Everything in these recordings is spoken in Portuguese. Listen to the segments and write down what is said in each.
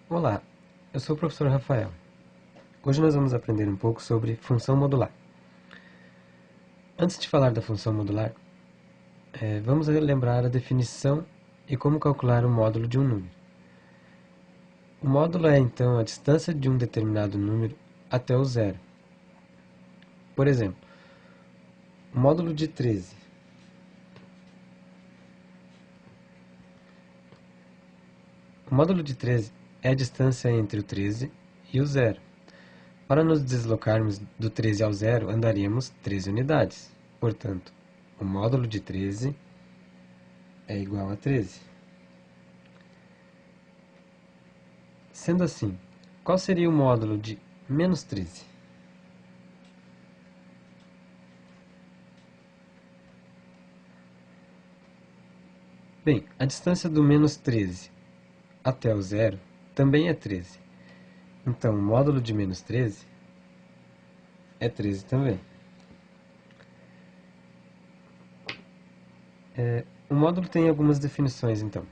Olá, eu sou o professor Rafael. Hoje nós vamos aprender um pouco sobre função modular. Antes de falar da função modular, vamos lembrar a definição e como calcular o módulo de um número. O módulo é, então, a distância de um determinado número até o zero. Por exemplo, o módulo de 13. O módulo de 13 é a distância entre o 13 e o zero. Para nos deslocarmos do 13 ao zero, andaríamos 13 unidades. Portanto, o módulo de 13 é igual a 13. Sendo assim, qual seria o módulo de menos 13? Bem, a distância do menos 13 até o zero também é 13. Então, o módulo de menos 13 é 13 também. O módulo tem algumas definições, então.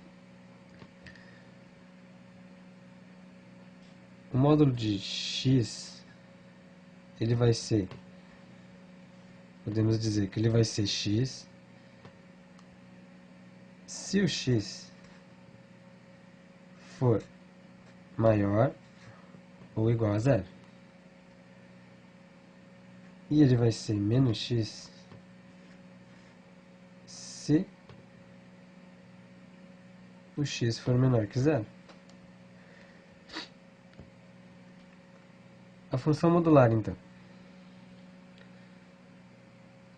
O módulo de x, ele vai ser, podemos dizer que ele vai ser x se o x for maior ou igual a zero. E ele vai ser menos x se o x for menor que zero. A função modular, então.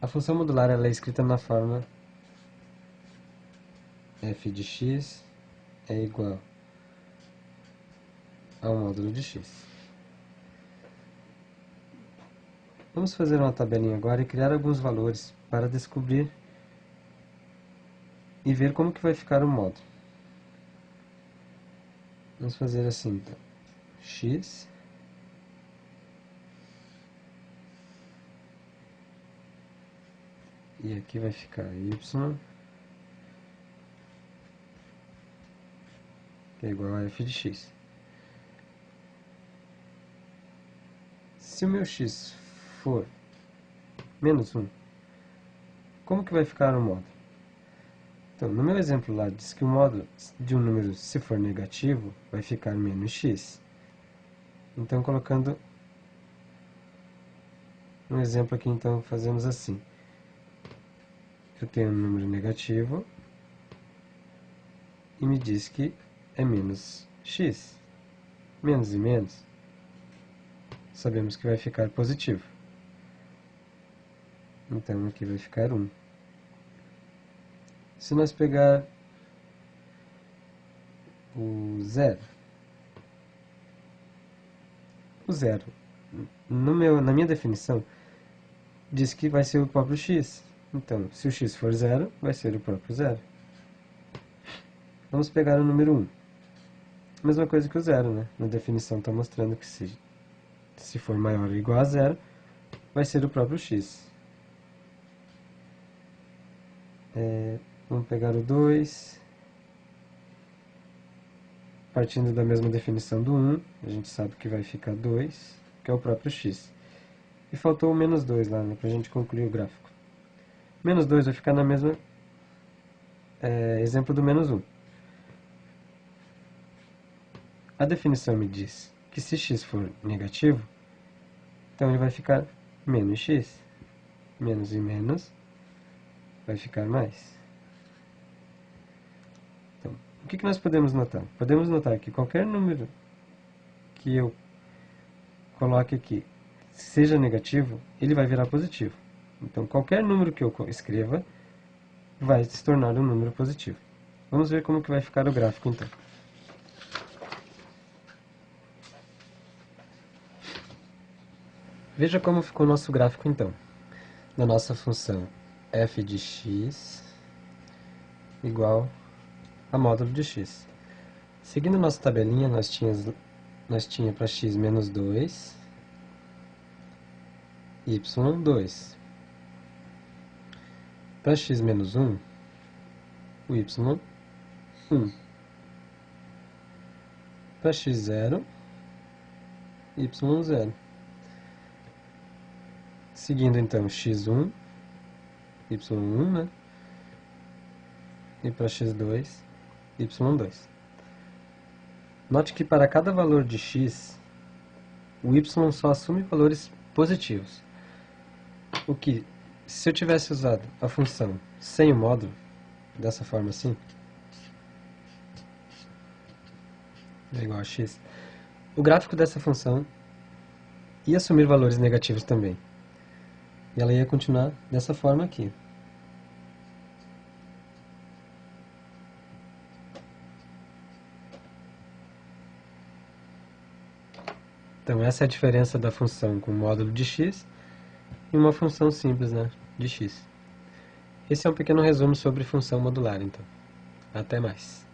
A função modular ela é escrita na forma f de x é igual ao módulo de x. Vamos fazer uma tabelinha agora e criar alguns valores para descobrir e ver como que vai ficar o módulo. Vamos fazer assim, então. X e aqui vai ficar y, que é igual a f de x. Se o meu x for menos 1, como que vai ficar o módulo? Então, no meu exemplo lá, diz que o módulo de um número, se for negativo, vai ficar menos x. Então, colocando um exemplo aqui, então, fazemos assim. Eu tenho um número negativo e me diz que é menos x. Menos e menos, sabemos que vai ficar positivo. Então, aqui vai ficar 1. Se nós pegar o zero, na minha definição, diz que vai ser o próprio x. Então, se o x for zero, vai ser o próprio zero. Vamos pegar o número 1. Mesma coisa que o zero, né? Na definição está mostrando que se for maior ou igual a zero, vai ser o próprio x. Vamos pegar o 2. Partindo da mesma definição do 1, a gente sabe que vai ficar 2, que é o próprio x. E faltou o menos 2 lá, né, para a gente concluir o gráfico. Menos 2 vai ficar na mesma exemplo do menos 1. A definição me diz que se x for negativo, então ele vai ficar menos x. Menos e menos vai ficar mais. Então, o que nós podemos notar? Podemos notar que qualquer número que eu coloque aqui seja negativo, ele vai virar positivo. Então, qualquer número que eu escreva vai se tornar um número positivo. Vamos ver como que vai ficar o gráfico, então. Veja como ficou o nosso gráfico, então. Da nossa função f de x igual a módulo de x. Seguindo nossa tabelinha, nós tínhamos para x menos 2, y 2. Para x menos 1, o y 1. para x0, y0. Seguindo então x1, y1, né? E para x2, y2. Note que para cada valor de x, o y só assume valores positivos. O que, se eu tivesse usado a função sem o módulo, dessa forma assim, é igual a x, o gráfico dessa função ia assumir valores negativos também. E ela ia continuar dessa forma aqui. Então essa é a diferença da função com módulo de x e uma função simples, né, de x. Esse é um pequeno resumo sobre função modular, então. Até mais.